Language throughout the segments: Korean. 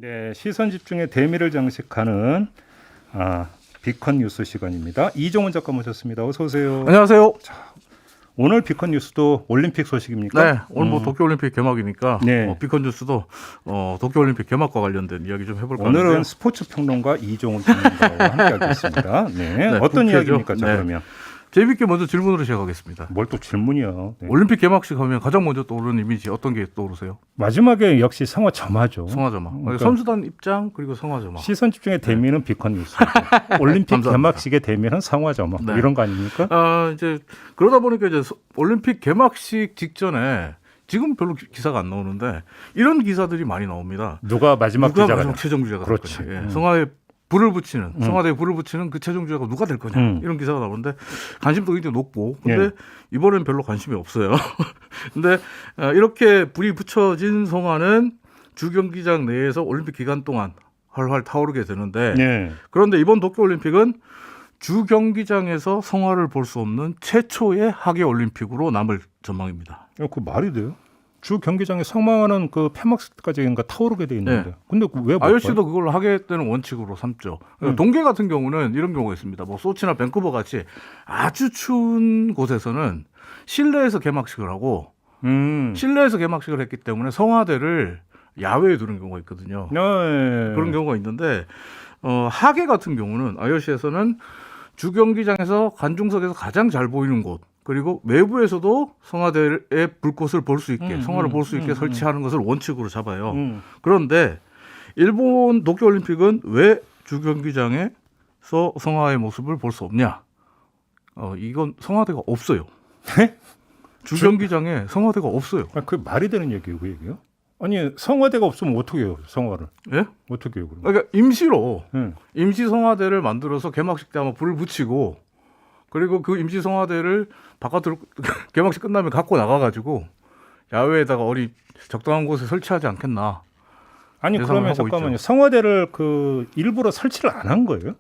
네, 시선 집중의 대미를 장식하는 비컨 뉴스 시간입니다. 이종훈 작가 모셨습니다. 어서 오세요. 안녕하세요. 오늘 비컨 뉴스도 올림픽 소식입니까? 네, 오늘 뭐 도쿄올림픽 개막이니까 네. 비컨 뉴스도 도쿄올림픽 개막과 관련된 이야기 좀 해볼까 오늘은 하는데요. 스포츠 평론가 이종훈 평론가와 함께하겠습니다. 네, 네, 어떤 국회죠. 이야기입니까? 자, 네. 그러면 재밌게 먼저 질문으로 시작하겠습니다. 뭘 또 질문이야. 네. 올림픽 개막식 하면 가장 먼저 떠오르는 이미지 어떤 게 떠오르세요? 마지막에 역시 성화점화죠. 성화점화. 그러니까 선수단 입장 그리고 성화점화. 시선 집중의 대미는 비컨 뉴스고 올림픽 감사합니다. 개막식의 대미는 성화점화 네. 이런 거 아닙니까? 이제 그러다 보니까 이제 올림픽 개막식 직전에 지금 별로 기사가 안 나오는데 이런 기사들이 많이 나옵니다. 누가 마지막 누가 주자가 마지막 최종 주자가 될 그렇지. 거냐. 성화에 불을 붙이는 성화대에 불을 붙이는 그 최종 주자가 누가 될 거냐 이런 기사가 나오는데 관심도 굉장히 높고 근데 예. 이번엔 별로 관심이 없어요. 근데 이렇게 불이 붙여진 성화는 주경기장 내에서 올림픽 기간 동안 활활 타오르게 되는데 네. 그런데 이번 도쿄올림픽은 주경기장에서 성화를 볼 수 없는 최초의 하계 올림픽으로 남을 전망입니다. 그 말이 돼요? 주 경기장에 성망하는 그 폐막식까지인가 타오르게 돼 있는데. 네. 근데 왜 못 IOC도 그걸 하게 되는 원칙으로 삼죠. 동계 같은 경우는 이런 경우가 있습니다. 뭐 소치나 밴쿠버 같이 아주 추운 곳에서는 실내에서 개막식을 하고 실내에서 개막식을 했기 때문에 성화대를 야외에 두는 경우가 있거든요. 네. 그런 경우가 있는데 하계 같은 경우는 IOC에서는 주경기장에서 관중석에서 가장 잘 보이는 곳 그리고 외부에서도 성화대의 불꽃을 볼 수 있게 성화를 볼 수 있게 설치하는 것을 원칙으로 잡아요. 그런데 일본 도쿄올림픽은 왜 주경기장에서 성화의 모습을 볼 수 없냐? 이건 성화대가 없어요. 네? 주경기장에 성화대가 없어요. 그 말이 되는 얘기예요, 그 얘기요? 아니 성화대가 없으면 어떻게 해요, 성화를? 예? 어떻게 해요, 그럼? 그러니까 임시로 응. 임시 성화대를 만들어서 개막식 때 아마 불을 붙이고 그리고 그 임시 성화대를 바깥으로 개막식 끝나면 갖고 나가가지고 야외에다가 어디 적당한 곳에 설치하지 않겠나? 아니 예상을 그러면 하고 잠깐만요, 있죠. 성화대를 그 일부러 설치를 안 한 거예요?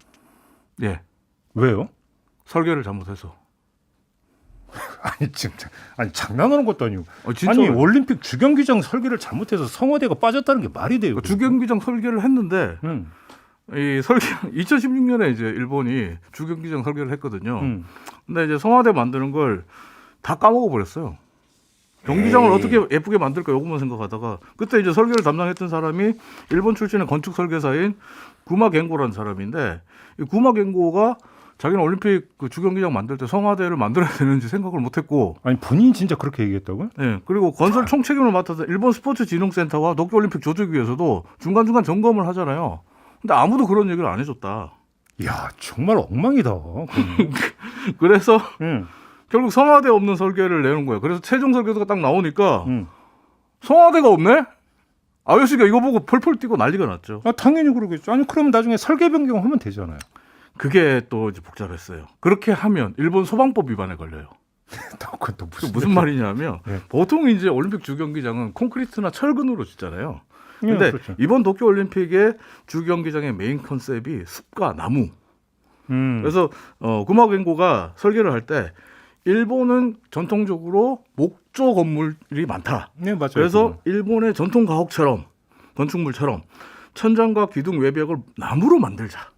예, 왜요? 설계를 잘못해서. 아니 지금 아니 장난하는 것도 아니고. 진짜 아니 올림픽 주경기장 설계를 잘못해서 성화대가 빠졌다는 게 말이 돼요? 주경기장 설계를 했는데 응. 이 설계 2016년에 이제 일본이 주경기장 설계를 했거든요. 응. 근데 이제 성화대 만드는 걸 다 까먹어 버렸어요. 경기장을 에이. 어떻게 예쁘게 만들까 요것만 생각하다가 그때 이제 설계를 담당했던 사람이 일본 출신의 건축 설계사인 구마 겐고라는 사람인데 이 구마 겐고가 자기는 올림픽 그 주경기장 만들 때 성화대를 만들어야 되는지 생각을 못했고, 아니 본인이 진짜 그렇게 얘기했다고요? 예 그리고 건설 총책임을 맡아서 일본 스포츠진흥센터와 도쿄올림픽 조직위에서도 중간중간 점검을 하잖아요. 근데 아무도 그런 얘기를 안 해줬다. 야 정말 엉망이다. 그래서 응. 결국 성화대 없는 설계를 내는 거예요. 그래서 최종 설계도가 딱 나오니까 응. 성화대가 없네? IOC가 이거 보고 펄펄 뛰고 난리가 났죠. 당연히 그러겠죠. 아니 그러면 나중에 설계 변경하면 되잖아요. 그게 또 이제 복잡했어요. 그렇게 하면 일본 소방법 위반에 걸려요. 그건 또 무슨 말이냐면 네. 보통 이제 올림픽 주경기장은 콘크리트나 철근으로 짓잖아요. 예, 근데 그렇죠. 이번 도쿄올림픽의 주경기장의 메인 컨셉이 숲과 나무. 그래서 구마겐고가 설계를 할 때 일본은 전통적으로 목조 건물이 많다. 네 맞아요. 그래서 일본의 전통 가옥처럼 건축물처럼 천장과 기둥 외벽을 나무로 만들자.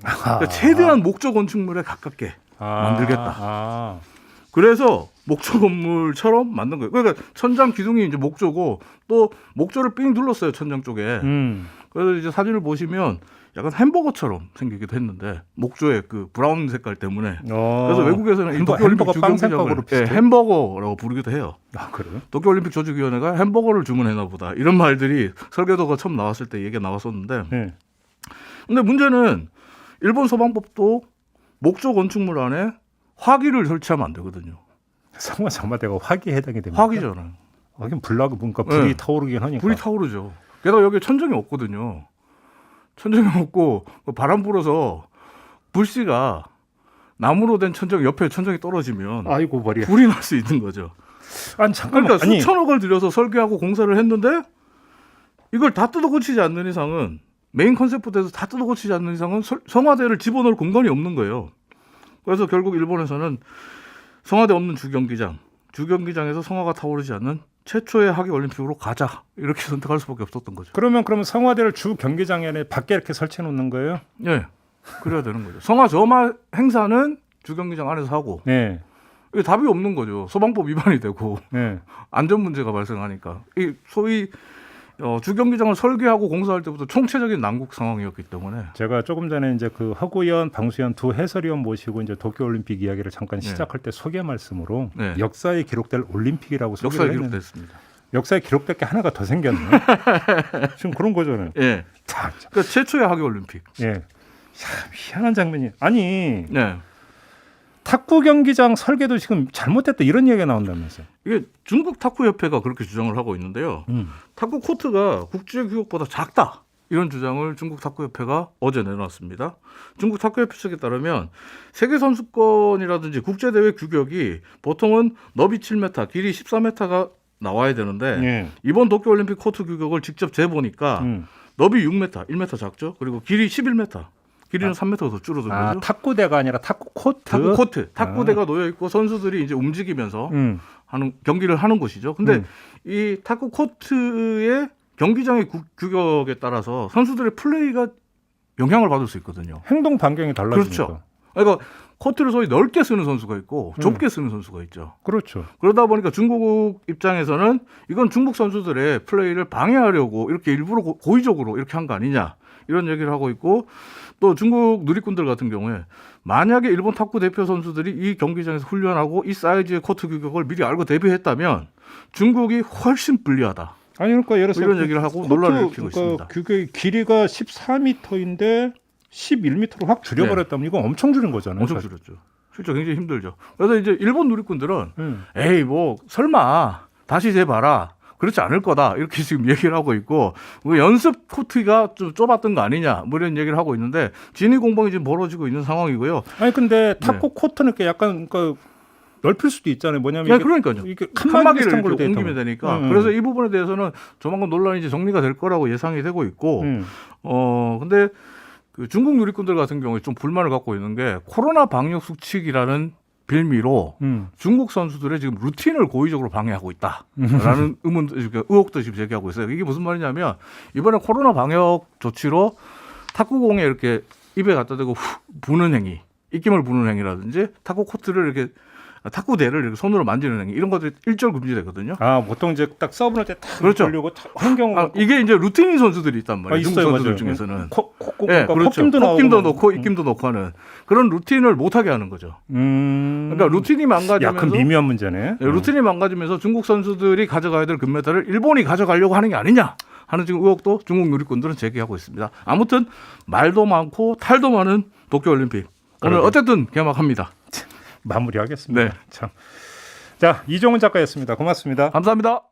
그러니까 최대한 목조 건축물에 가깝게 만들겠다. 그래서 목조 건물처럼 만든 거예요. 그러니까 천장 기둥이 이제 목조고 또 목조를 삥 둘렀어요 천장 쪽에. 그래서 이제 사진을 보시면 약간 햄버거처럼 생기기도 했는데 목조의 그 브라운 색깔 때문에. 그래서 외국에서는 이 도쿄올림픽 주경기장을 햄버거라고 부르기도 해요. 아 그래요? 도쿄올림픽 조직위원회가 햄버거를 주문했나 보다 이런 말들이 설계도가 처음 나왔을 때 얘기가 나왔었는데. 네. 근데 문제는 일본 소방법도 목조 건축물 안에 화기를 설치하면 안 되거든요. 성화대가 화기에 해당이 됩니다. 화기잖아요. 하긴 불나고 뭔가 불이 네. 타오르긴 하니까. 불이 타오르죠. 게다가 여기 천정이 없거든요. 천정이 없고 바람 불어서 불씨가 나무로 된 천정 옆에 천정이 떨어지면 아이고 머리. 불이 날 수 있는 거죠. 아니 잠깐만. 그러니까 수천억을 들여서 설계하고 공사를 했는데 이걸 다 뜯어 고치지 않는 이상은 메인 컨셉부터 해서 다 뜯어 고치지 않는 이상은 성화대를 집어넣을 공간이 없는 거예요. 그래서 결국 일본에서는 성화대 없는 주경기장에서 성화가 타오르지 않는 최초의 하계 올림픽으로 가자 이렇게 선택할 수밖에 없었던 거죠. 그러면 성화대를 주 경기장 안에 밖에 이렇게 설치해 놓는 거예요? 예, 그래야 되는 거죠. 성화 점화 행사는 주 경기장 안에서 하고 네. 이게 답이 없는 거죠. 소방법 위반이 되고 네. 안전 문제가 발생하니까 이 소위 주 경기장을 설계하고 공사할 때부터 총체적인 난국 상황이었기 때문에 제가 조금 전에 이제 그 허구위원, 방수위원 두 해설위원 모시고 이제 도쿄올림픽 이야기를 잠깐 네. 시작할 때 소개 말씀으로 네. 역사에 기록될 올림픽이라고 역사에 소개를 했는데 기록됐습니다. 역사에 기록될 게 하나가 더 생겼네. 지금 그런 거잖아요. 예, 참, 그러니까 최초의 하계 올림픽. 예, 참 희한한 장면이. 아니 네. 탁구 경기장 설계도 지금 잘못됐다 이런 얘기가 나온다면서요. 이게 중국 탁구 협회가 그렇게 주장을 하고 있는데요. 탁구 코트가 국제 규격보다 작다. 이런 주장을 중국 탁구 협회가 어제 내놨습니다. 중국 탁구 협회 측에 따르면 세계 선수권이라든지 국제 대회 규격이 보통은 너비 7m, 길이 14m가 나와야 되는데 예. 이번 도쿄 올림픽 코트 규격을 직접 재보니까 너비 6m, 1m 작죠. 그리고 길이 11m. 길이는 3m 더 줄어든 거죠. 탁구대가 아니라 탁구 코트. 탁구 코트, 탁구대가 놓여 있고 선수들이 이제 움직이면서 하는 경기를 하는 곳이죠. 근데 이 탁구 코트의 경기장의 규격에 따라서 선수들의 플레이가 영향을 받을 수 있거든요. 행동 반경이 달라지니까. 그렇죠. 그러니까 코트를 소위 넓게 쓰는 선수가 있고 좁게 쓰는 선수가 있죠. 그렇죠. 그러다 보니까 중국 입장에서는 이건 중국 선수들의 플레이를 방해하려고 이렇게 일부러 고의적으로 이렇게 한 거 아니냐 이런 얘기를 하고 있고, 또 중국 누리꾼들 같은 경우에 만약에 일본 탁구 대표 선수들이 이 경기장에서 훈련하고 이 사이즈의 코트 규격을 미리 알고 대비했다면 중국이 훨씬 불리하다. 아니 그러니까 예를 들어서 이런 얘기를 하고 논란을 일으키고 있습니다. 규격의 길이가 14m인데 11m로 확 줄여버렸다면 이건 엄청 줄인 거잖아요. 엄청 사실. 줄였죠. 실제 굉장히 힘들죠. 그래서 이제 일본 누리꾼들은 에이 뭐 설마 다시 재봐라. 그렇지 않을 거다. 이렇게 지금 얘기를 하고 있고, 뭐 연습 코트가 좀 좁았던 거 아니냐. 뭐 이런 얘기를 하고 있는데 진위 공방이 지금 벌어지고 있는 상황이고요. 아니 근데 탁구 코트는 이렇게 약간 넓힐 수도 있잖아요. 뭐냐면 네, 그러니까요. 이게 칸막이를 비슷한 걸로 이렇게 돼 옮기면 있다고. 되니까. 그래서 이 부분에 대해서는 조만간 논란이 이제 정리가 될 거라고 예상이 되고 있고, 근데 그 중국 누리꾼들 같은 경우에 좀 불만을 갖고 있는 게 코로나 방역 수칙이라는 빌미로 중국 선수들의 지금 루틴을 고의적으로 방해하고 있다라는 의혹도 지금 제기하고 있어요. 이게 무슨 말이냐면 이번에 코로나 방역 조치로 탁구공에 이렇게 입에 갖다 대고 부는 행위, 입김을 부는 행위라든지 탁구 코트를 이렇게 탁구대를 이렇게 손으로 만지는 행위 이런 것들이 일절 금지되거든요. 아 보통 이제 딱 서브 넣을 때탁 그렇죠. 돌리고 하는 경우가 이게 이제 루틴인 선수들이 있단 말이에요. 중국 있어요, 선수들 맞아요. 중에서는. 네, 그렇죠. 콧김도 넣고 입김도 넣고 하는 그런 루틴을 못하게 하는 거죠. 그러니까 루틴이 망가지면서 약간 미묘한 문제네. 루틴이 망가지면서 중국 선수들이 가져가야 될 금메달을 일본이 가져가려고 하는 게 아니냐 하는 지금 의혹도 중국 누리꾼들은 제기하고 있습니다. 아무튼 말도 많고 탈도 많은 도쿄올림픽 오늘 어쨌든 개막합니다. 마무리하겠습니다. 네. 참. 자, 이종훈 작가였습니다. 고맙습니다. 감사합니다.